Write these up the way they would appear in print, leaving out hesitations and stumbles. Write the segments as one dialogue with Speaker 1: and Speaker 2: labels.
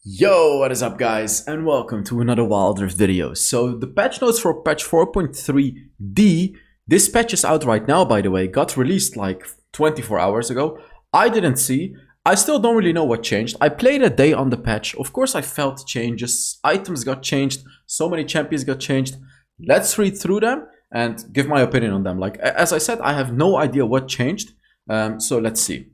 Speaker 1: Yo, what is up guys, and welcome to another Wild Rift video. So the patch notes for patch 4.3D, this patch is out right now by the way, got released like 24 hours ago. I didn't see, I still don't really know what changed. I played a day on the patch, of course I felt changes, items got changed, so many champions got changed. Let's read through them and give my opinion on them. Like as I said, I have no idea what changed, so let's see.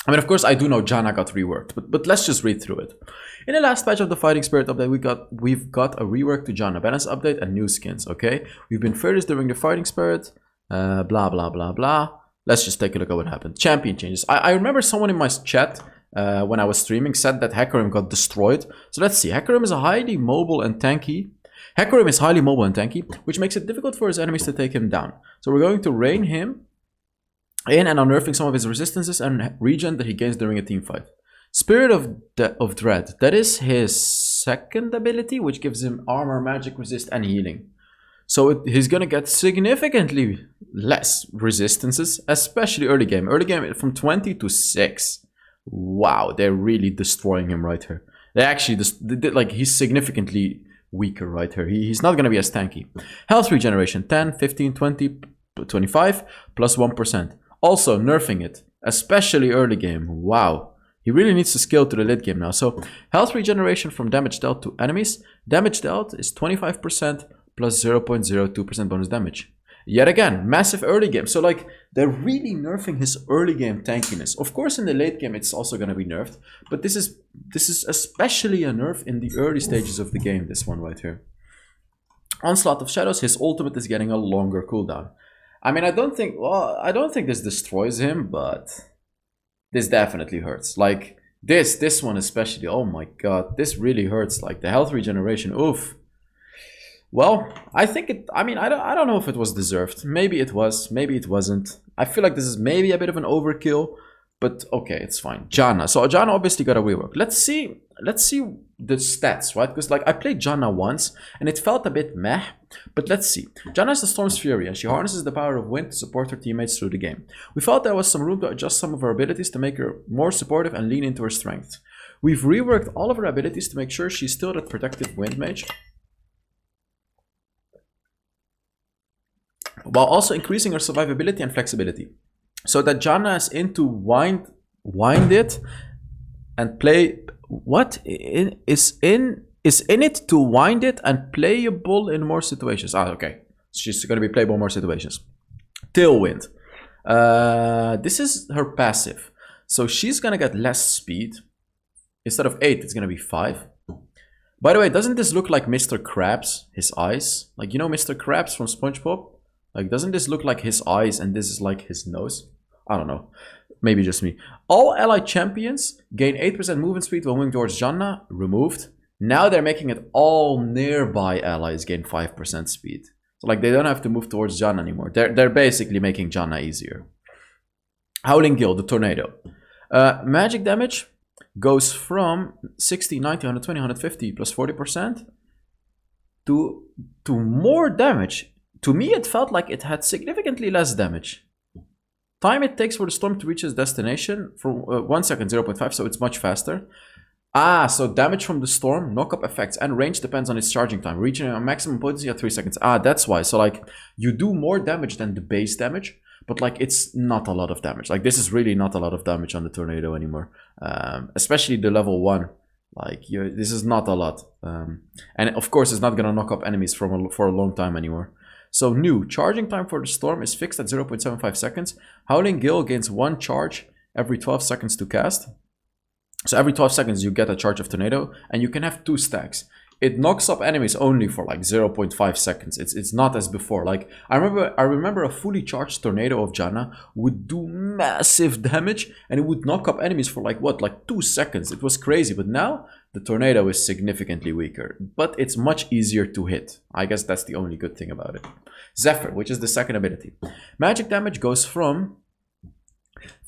Speaker 1: I mean, of course, I do know Janna got reworked, but let's just read through it. In the last patch of the Fighting Spirit update, we've got a rework to Janna balance update and new skins, okay? We've been furthest during the Fighting Spirit, blah, blah, blah, blah. Let's just take a look at what happened. Champion changes. I remember someone in my chat when I was streaming said that Heimerdinger got destroyed. So let's see. Heimerdinger is highly mobile and tanky. Heimerdinger is highly mobile and tanky, which makes it difficult for his enemies to take him down. So we're going to rein him in and are nerfing some of his resistances and regen that he gains during a team fight. Spirit of Dread, that is his second ability, which gives him armor, magic resist, and healing. So he's gonna get significantly less resistances, especially early game. Early game from 20 to 6. Wow, they're really destroying him right here. They actually like he's significantly weaker right here. He's not gonna be as tanky. Health regeneration 10, 15, 20, 25 plus 1%. Also nerfing it, especially early game. Wow. He really needs to scale to the late game now. So health regeneration from damage dealt to enemies. Damage dealt is 25% plus 0.02% bonus damage. Yet again, massive early game. So like they're really nerfing his early game tankiness. Of course in the late game it's also going to be nerfed. But this is especially a nerf in the early stages of the game, this one right here. Onslaught of Shadows, his ultimate is getting a longer cooldown. I mean, I don't think this destroys him, but this definitely hurts. Like this one especially. Oh my god, this really hurts. Like the health regeneration. Oof. Well, I think it. I mean, I don't know if it was deserved. Maybe it was. Maybe it wasn't. I feel like this is maybe a bit of an overkill, but okay, it's fine. Janna. So Janna obviously got a rework. Let's see the stats, right? Because like I played Janna once and it felt a bit meh, but let's see. Janna is the Storm's Fury and she harnesses the power of wind to support her teammates through the game. We felt there was some room to adjust some of her abilities to make her more supportive and lean into her strengths. We've reworked all of her abilities to make sure she's still that protective wind mage, while also increasing her survivability and flexibility. So that Janna is into wind it and play. What is in it to wind it and playable in more situations? Ah, okay. She's going to be playable in more situations. Tailwind. This is her passive. So she's going to get less speed. Instead of 8, it's going to be 5. By the way, doesn't this look like Mr. Krabs? His eyes? Like, you know Mr. Krabs from SpongeBob? Like, doesn't this look like his eyes and this is like his nose? I don't know. Maybe just me. All allied champions gain 8% movement speed when moving towards Janna. Removed. Now they're making it all nearby allies gain 5% speed. So like they don't have to move towards Janna anymore. They're basically making Janna easier. Howling Gale, the tornado. Magic damage goes from 60, 90, 120, 150 plus 40% to more damage. To me, it felt like it had significantly less damage. Time it takes for the storm to reach its destination from 1 second, 0.5, so it's much faster. Ah, so damage from the storm, knock-up effects, and range depends on its charging time, reaching a maximum potency at 3 seconds. Ah, that's why. So like, you do more damage than the base damage, but like, it's not a lot of damage. Like, this is really not a lot of damage on the tornado anymore. Especially the level 1. Like, this is not a lot. And of course, it's not gonna knock up enemies for a long time anymore. So new, charging time for the storm is fixed at 0.75 seconds. Howling Gale gains 1 charge every 12 seconds to cast. So every 12 seconds you get a charge of tornado and you can have 2 stacks. It knocks up enemies only for like 0.5 seconds. It's not as before. Like I remember a fully charged tornado of Janna would do massive damage and it would knock up enemies for like what? Like 2 seconds. It was crazy, but now the tornado is significantly weaker, but it's much easier to hit. I guess that's the only good thing about it. Zephyr, which is the second ability. Magic damage goes from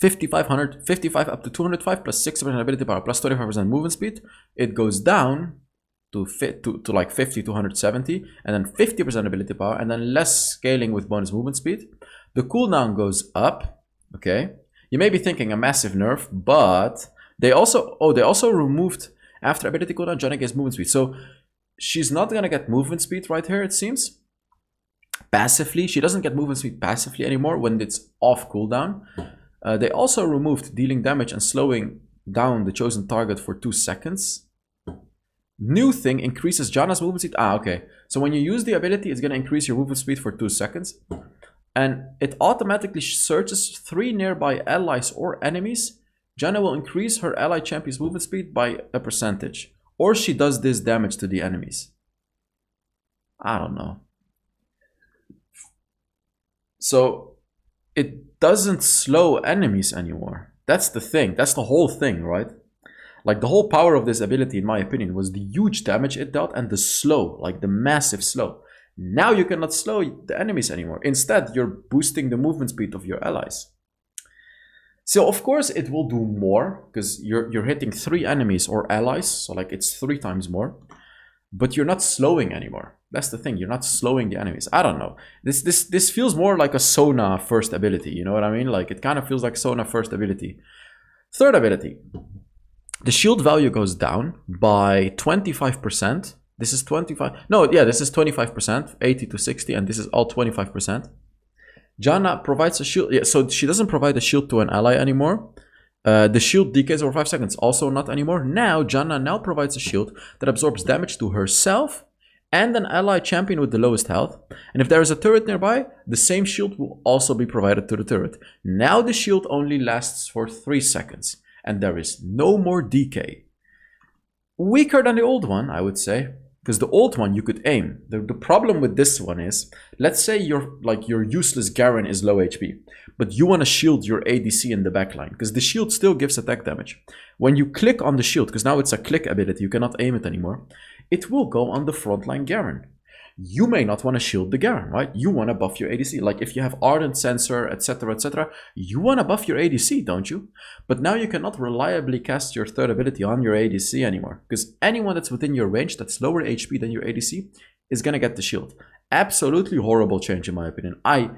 Speaker 1: 55 up to 205 plus 6% ability power plus 25% movement speed. It goes down to like 50 to 170 and then 50% ability power and then less scaling with bonus movement speed. The cooldown goes up. Okay, you may be thinking a massive nerf, but they also removed After ability cooldown, Janna gets movement speed. So she's not gonna get movement speed right here, it seems. Passively, she doesn't get movement speed passively anymore when it's off cooldown. They also removed dealing damage and slowing down the chosen target for 2 seconds. New thing, increases Janna's movement speed. Ah, okay. So when you use the ability, it's gonna increase your movement speed for 2 seconds. And it automatically searches 3 nearby allies or enemies. Janna will increase her ally champion's movement speed by a percentage. Or she does this damage to the enemies. I don't know. So it doesn't slow enemies anymore. That's the thing. That's the whole thing, right? Like the whole power of this ability, in my opinion, was the huge damage it dealt and the slow, like the massive slow. Now you cannot slow the enemies anymore. Instead, you're boosting the movement speed of your allies. So of course it will do more because you're hitting 3 enemies or allies, so like it's 3 times more. But you're not slowing anymore. That's the thing. You're not slowing the enemies. I don't know. This feels more like a Sona first ability. You know what I mean? Like it kind of feels like Sona first ability. Third ability. The shield value goes down by 25%. This is 25. No, yeah, this is 25%. 80 to 60, and this is all 25%. Janna provides a shield. Yeah, so she doesn't provide a shield to an ally anymore. The shield decays over 5 seconds. Also not anymore. Now, Janna provides a shield that absorbs damage to herself and an ally champion with the lowest health. And if there is a turret nearby, the same shield will also be provided to the turret. Now the shield only lasts for 3 seconds. And there is no more decay. Weaker than the old one, I would say. Because the old one you could aim. The problem with this one is, let's say your useless Garen is low HP, but you want to shield your ADC in the backline, because the shield still gives attack damage. When you click on the shield, because now it's a click ability, you cannot aim it anymore, it will go on the frontline Garen. You may not want to shield the Garen, right? You want to buff your ADC. Like if you have Ardent Sensor, etc., etc., you want to buff your ADC, don't you? But now you cannot reliably cast your third ability on your ADC anymore, because anyone that's within your range that's lower HP than your ADC is going to get the shield. Absolutely horrible change in my opinion. I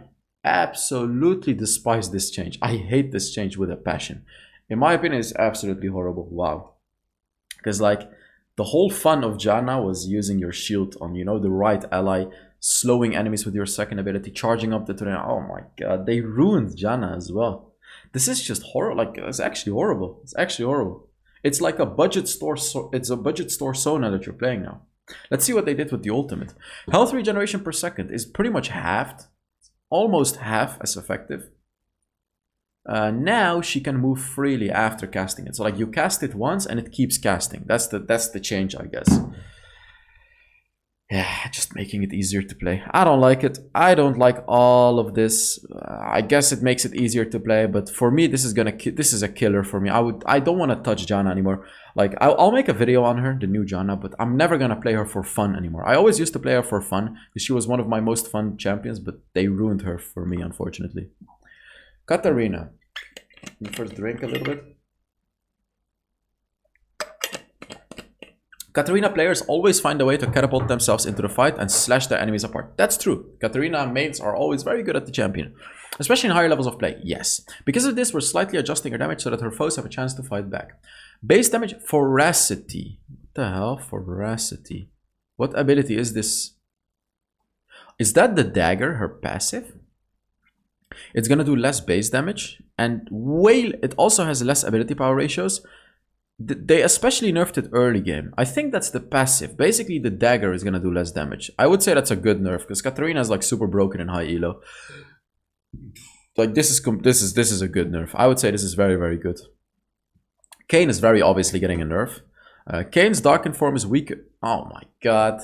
Speaker 1: absolutely despise this change. I hate this change with a passion. In my opinion, it's absolutely horrible. Wow. Because like, the whole fun of Janna was using your shield on, you know, the right ally, slowing enemies with your second ability, charging up the terrain. Oh my god, they ruined Janna as well. This is just horrible. Like, it's actually horrible. It's actually horrible. It's like a budget store. It's a budget store Sona that you're playing now. Let's see what they did with the ultimate. Health regeneration per second is pretty much halved, almost half as effective. Now she can move freely after casting it. So like you cast it once and it keeps casting. That's the change, I guess. Yeah, just making it easier to play. I don't like it. I don't like all of this. I guess it makes it easier to play, but for me, this is a killer for me. I don't want to touch Janna anymore. Like I'll make a video on her, the new Janna, but I'm never gonna play her for fun anymore. I always used to play her for fun because she was one of my most fun champions, but they ruined her for me, unfortunately. Katarina. Let me first drink a little bit. Katarina players always find a way to catapult themselves into the fight and slash their enemies apart. That's true. Katarina mains are always very good at the champion. Especially in higher levels of play, yes. Because of this, we're slightly adjusting her damage so that her foes have a chance to fight back. Base damage, Voracity. What the hell? Voracity. What ability is this? Is that the dagger, her passive? It's gonna do less base damage, and it also has less ability power ratios. They especially nerfed it early game. I think that's the passive. Basically, the dagger is gonna do less damage. I would say that's a good nerf because Katarina is like super broken in high elo. Like this is a good nerf. I would say this is very, very good. Kayn is very obviously getting a nerf. Kayn's darkened form is weaker. Oh my god.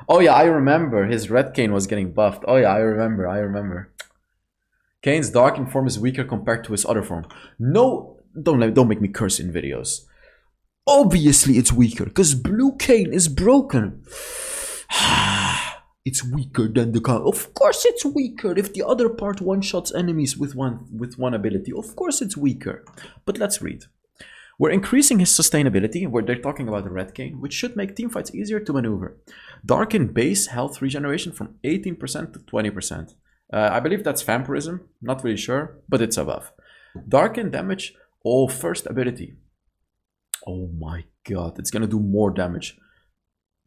Speaker 1: Oh yeah, I remember his red Kayn was getting buffed. Oh yeah, I remember. Kayn's darkened form is weaker compared to his other form. No, don't make me curse in videos. Obviously it's weaker, because blue Kayn is broken. It's weaker than the car. Of course it's weaker if the other part one-shots enemies with one ability. Of course it's weaker. But let's read. We're increasing his sustainability, where they're talking about the red Kayn, which should make teamfights easier to maneuver. Darken base health regeneration from 18% to 20%. I believe that's vampirism, not really sure, but it's above. Darken damage, first ability. Oh my god, it's gonna do more damage.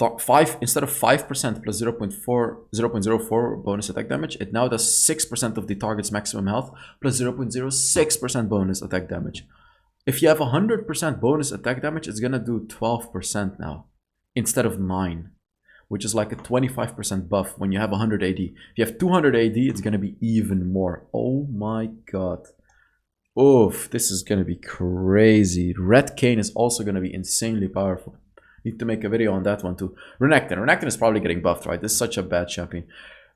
Speaker 1: Instead of 5% plus 0.04 bonus attack damage, it now does 6% of the target's maximum health plus 0.06% bonus attack damage. If you have 100% bonus attack damage, it's gonna do 12% now instead of 9, which is like a 25% buff when you have 100 AD. If you have 200 AD, it's gonna be even more. Oh my god. Oof, this is gonna be crazy. Red Kayn is also gonna be insanely powerful. Need to make a video on that one too. Renekton. Renekton is probably getting buffed, right? This is such a bad champion.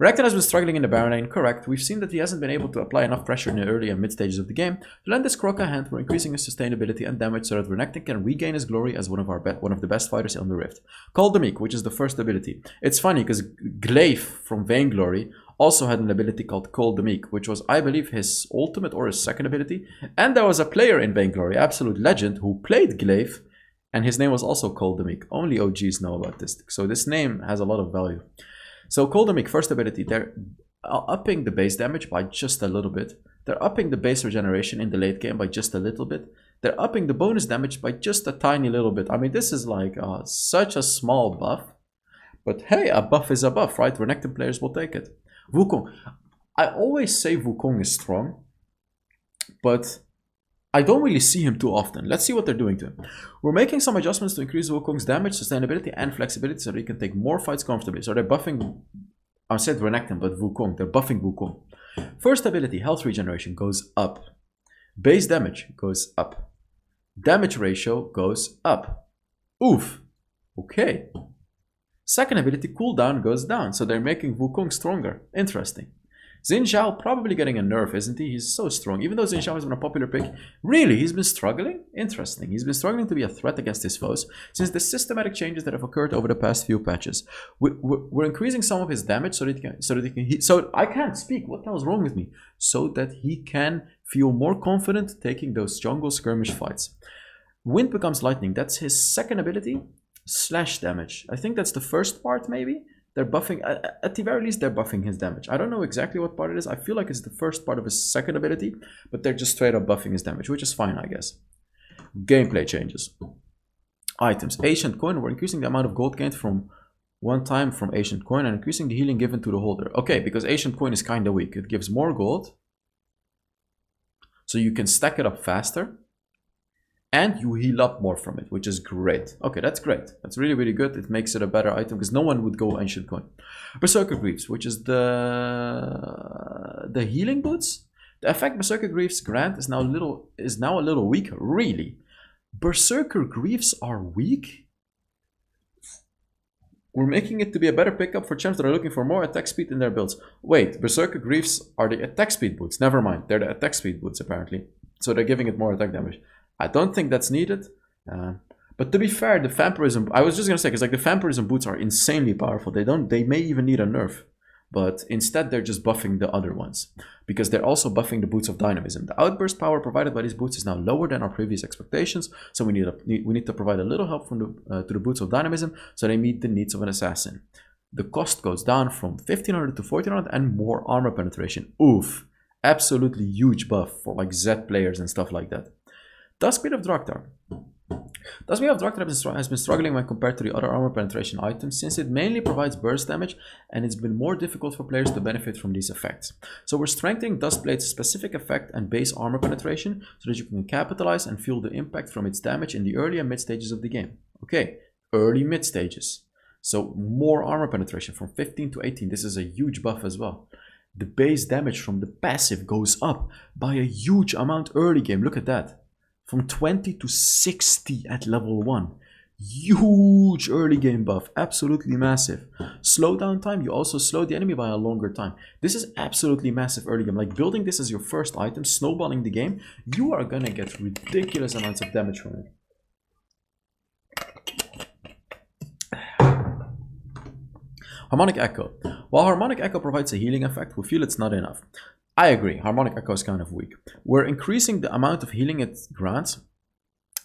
Speaker 1: Renekton has been struggling in the Baron lane, correct. We've seen that he hasn't been able to apply enough pressure in the early and mid stages of the game. To lend this Croc a hand, we're increasing his sustainability and damage so that Renekton can regain his glory as one of the best fighters on the Rift. Call the Meek, which is the first ability. It's funny because Glaive from Vainglory also had an ability called Call the Meek, which was, I believe, his ultimate or his second ability. And there was a player in Vainglory, absolute legend, who played Glaive, and his name was also Call the Meek. Only OGs know about this, so this name has a lot of value. So Call the Meek, first ability, they're upping the base damage by just a little bit. They're upping the base regeneration in the late game by just a little bit. They're upping the bonus damage by just a tiny little bit. I mean, this is like such a small buff. But hey, a buff is a buff, right? Renekton players will take it. Wukong. I always say Wukong is strong, but I don't really see him too often. Let's see what they're doing to him. We're making some adjustments to increase Wukong's damage, sustainability, and flexibility so that he can take more fights comfortably. So they're buffing, I said Renekton, but Wukong. They're buffing Wukong. First ability, health regeneration goes up. Base damage goes up. Damage ratio goes up. Oof. Okay. Second ability, cooldown goes down. So they're making Wukong stronger. Interesting. Xin Zhao probably getting a nerf, isn't he? He's so strong. Even though Xin Zhao has been a popular pick, really, he's been struggling? Interesting. He's been struggling to be a threat against his foes since the systematic changes that have occurred over the past few patches. We're increasing some of his damage so that I can't speak. What the hell's wrong with me? So that he can feel more confident taking those jungle skirmish fights. Wind becomes lightning. That's his second ability. Slash damage. I think that's the first part, maybe. They're buffing, at the very least, they're buffing his damage. I don't know exactly what part it is. I feel like it's the first part of his second ability, but they're just straight up buffing his damage, which is fine, I guess. Gameplay changes. Items. Ancient Coin. We're increasing the amount of gold gained from one time from Ancient Coin and increasing the healing given to the holder. Okay, because Ancient Coin is kind of weak. It gives more gold, so you can stack it up faster. And you heal up more from it, which is great. Okay, that's great. That's really, really good. It makes it a better item because no one would go Ancient Coin. Berserker Greaves, which is the healing boots. The effect Berserker Greaves grant is now a little weaker. Really? Berserker Greaves are weak? We're making it to be a better pickup for champs that are looking for more attack speed in their builds. Wait, Berserker Greaves are the attack speed boots. Never mind. They're the attack speed boots, apparently. So they're giving it more attack damage. I don't think that's needed. But to be fair, the vampirism... I was just going to say, because like the vampirism boots are insanely powerful. They may even need a nerf. But instead, they're just buffing the other ones. Because they're also buffing the boots of dynamism. The outburst power provided by these boots is now lower than our previous expectations. So we need to provide a little help from to the boots of dynamism so they meet the needs of an assassin. The cost goes down from 1500 to 1400 and more armor penetration. Oof. Absolutely huge buff for like Z players and stuff like that. Duskblade of Draktar. Duskblade of Draktar has been struggling when compared to the other armor penetration items since it mainly provides burst damage and it's been more difficult for players to benefit from these effects. So we're strengthening Duskblade's specific effect and base armor penetration so that you can capitalize and feel the impact from its damage in the early and mid stages of the game. Okay, early mid stages. So more armor penetration from 15 to 18. This is a huge buff as well. The base damage from the passive goes up by a huge amount early game. Look at that. From 20 to 60 at level 1. Huge early game buff. Absolutely massive. Slowdown time. You also slow the enemy by a longer time. This is absolutely massive early game. Like building this as your first item, snowballing the game, you are gonna get ridiculous amounts of damage from it. Harmonic Echo. While Harmonic Echo provides a healing effect, we feel it's not enough. I agree, Harmonic Echo is kind of weak. We're increasing the amount of healing it grants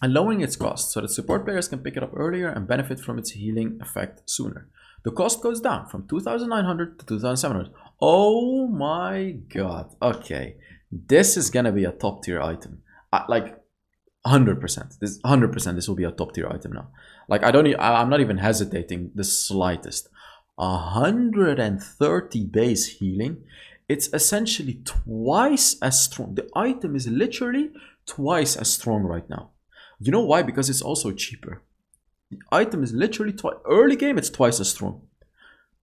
Speaker 1: and lowering its cost so that support players can pick it up earlier and benefit from its healing effect sooner. The cost goes down from 2,900 to 2,700. Oh my god. Okay, this is gonna be a top tier item. 100%. This 100%. This will be a top tier item now. Like I'm not even hesitating the slightest. 130 base healing. It's essentially twice as strong. The item is literally twice as strong right now. You know why? Because it's also cheaper. The item is literally early game. It's twice as strong.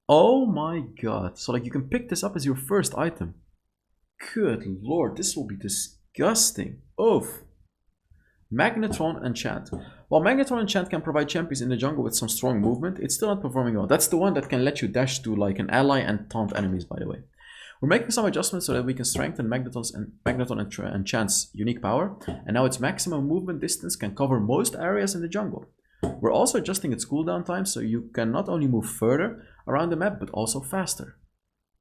Speaker 1: Oh my god. So like you can pick this up as your first item. Good lord, this will be disgusting. Oof. Magnetron Enchant. While Magnetron Enchant can provide champions in the jungle with some strong movement, it's still not performing well. That's the one that can let you dash to like an ally and taunt enemies, by the way. We're making some adjustments so that we can strengthen Magneton Enchant's unique power, and now its maximum movement distance can cover most areas in the jungle. We're also adjusting its cooldown time so you can not only move further around the map, but also faster.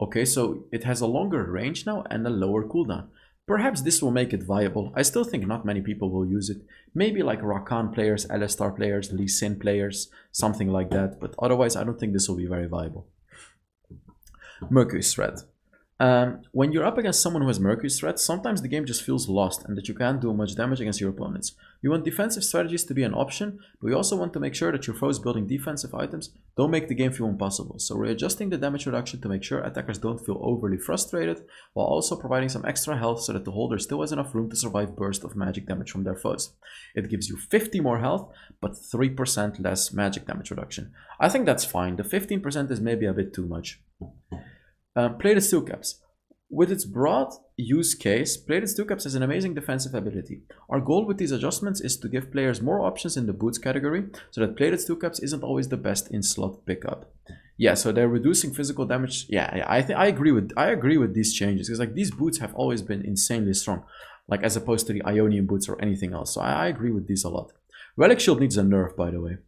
Speaker 1: Okay, so it has a longer range now and a lower cooldown. Perhaps this will make it viable. I still think not many people will use it. Maybe like Rakan players, Alistar players, Lee Sin players, something like that. But otherwise, I don't think this will be very viable. Mercury's Thread. When you're up against someone who has Mercury's Threat, sometimes the game just feels lost and that you can't do much damage against your opponents. We want defensive strategies to be an option, but we also want to make sure that your foes building defensive items don't make the game feel impossible. So we're adjusting the damage reduction to make sure attackers don't feel overly frustrated, while also providing some extra health so that the holder still has enough room to survive bursts of magic damage from their foes. It gives you 50 more health, but 3% less magic damage reduction. I think that's fine. The 15% is maybe a bit too much. Plated Steel Caps. With its broad use case, Plated Steel Caps has an amazing defensive ability. Our goal with these adjustments is to give players more options in the boots category, so that Plated Steel Caps isn't always the best in slot pickup. Yeah, so they're reducing physical damage. Yeah, I agree with these changes, because like these boots have always been insanely strong, like as opposed to the Ionian boots or anything else. So I agree with these a lot. Relic Shield needs a nerf, by the way.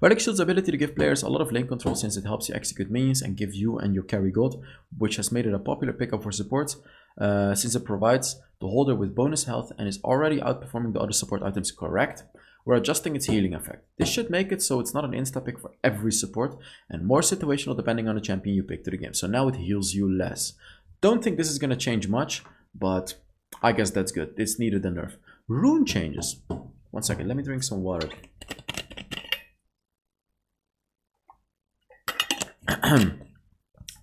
Speaker 1: Relic Shield's ability to give players a lot of lane control since it helps you execute minions and give you and your carry gold, which has made it a popular pickup for supports, since it provides the holder with bonus health and is already outperforming the other support items. Correct. We're adjusting its healing effect. This should make it so it's not an insta pick for every support and more situational depending on the champion you pick to the game. So now it heals you less. Don't think this is going to change much, but I guess that's good. It's needed a nerf. Rune changes. 1 second, let me drink some water.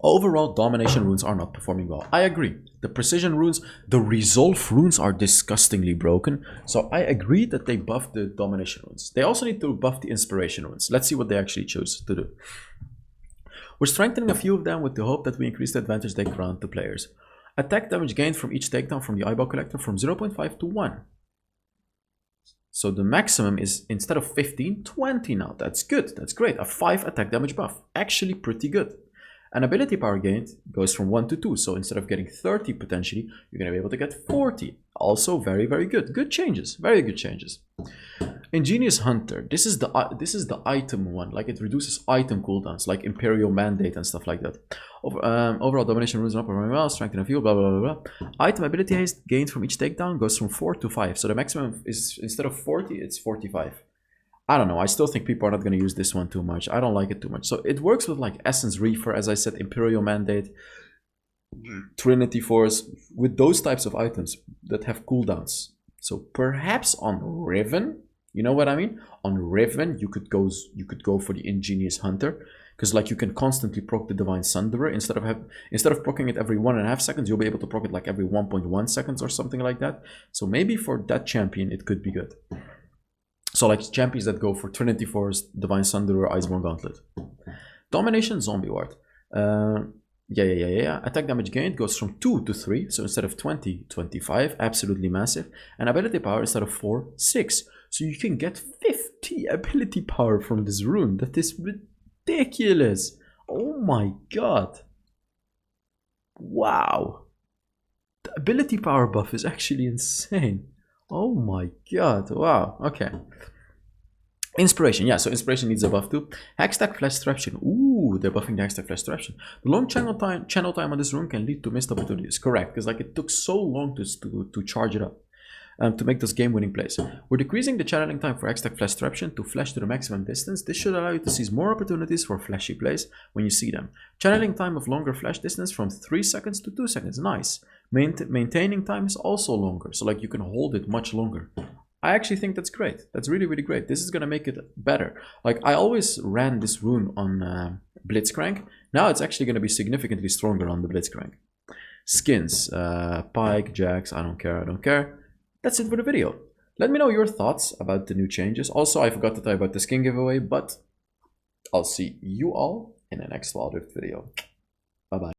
Speaker 1: Overall, domination runes are not performing well. I agree. The precision runes, the resolve runes are disgustingly broken. So I agree that they buff the domination runes. They also need to buff the inspiration runes. Let's see what they actually choose to do. We're strengthening a few of them with the hope that we increase the advantage they grant to players. Attack damage gained from each takedown from the eyeball collector from 0.5 to 1. So the maximum is, instead of 15, 20 now. That's good. That's great. A 5 attack damage buff. Actually pretty good. And ability power gained goes from 1 to 2. So instead of getting 30 potentially, you're going to be able to get 40. Also very, very good. Good changes. Very good changes. Ingenious Hunter. This is the item one. Like it reduces item cooldowns, like Imperial Mandate and stuff like that. Overall domination runes are not performing well. Strength in a field. Blah blah blah blah. Item ability haste gained from each takedown goes from 4 to 5. So the maximum is, instead of 40, it's 45. I don't know. I still think people are not going to use this one too much. I don't like it too much. So it works with like Essence Reefer, as I said, Imperial Mandate, Trinity Force, with those types of items that have cooldowns. So perhaps on Riven, you know what I mean? On Riven, you could go for the Ingenious Hunter, because like you can constantly proc the Divine Sunderer instead of proccing it every 1.5 seconds. You'll be able to proc it like every 1.1 seconds or something like that. So maybe for that champion, it could be good. So like champions that go for Trinity Force, Divine Sunderer, Iceborne Gauntlet. Domination Zombie Ward. Yeah. Attack damage gained goes from 2 to 3. So instead of 20, 25. Absolutely massive. And ability power instead of 4, 6. So you can get 50 ability power from this rune. That is ridiculous. Oh my god. Wow. The ability power buff is actually insane. Oh my god. Wow. Okay. Inspiration. Yeah, so inspiration needs a buff too. Hextech Flash Disruption. Ooh, they're buffing the Hextech Flash Disruption. The long channel time on this rune can lead to missed opportunities. Correct, because like it took so long to charge it up. To make those game-winning plays. We're decreasing the channeling time for Hextech Flash Disruption to flash to the maximum distance. This should allow you to seize more opportunities for flashy plays when you see them. Channeling time of longer flash distance from 3 seconds to 2 seconds. Nice. Maintaining time is also longer, so like you can hold it much longer. I actually think that's great. That's really, really great. This is gonna make it better. Like I always ran this rune on Blitzcrank. Now it's actually gonna be significantly stronger on the Blitzcrank. Skins, Pike, Jax, I don't care. That's it for the video. Let me know your thoughts about the new changes. Also, I forgot to tell you about the skin giveaway, but I'll see you all in the next Wild Rift video. Bye bye.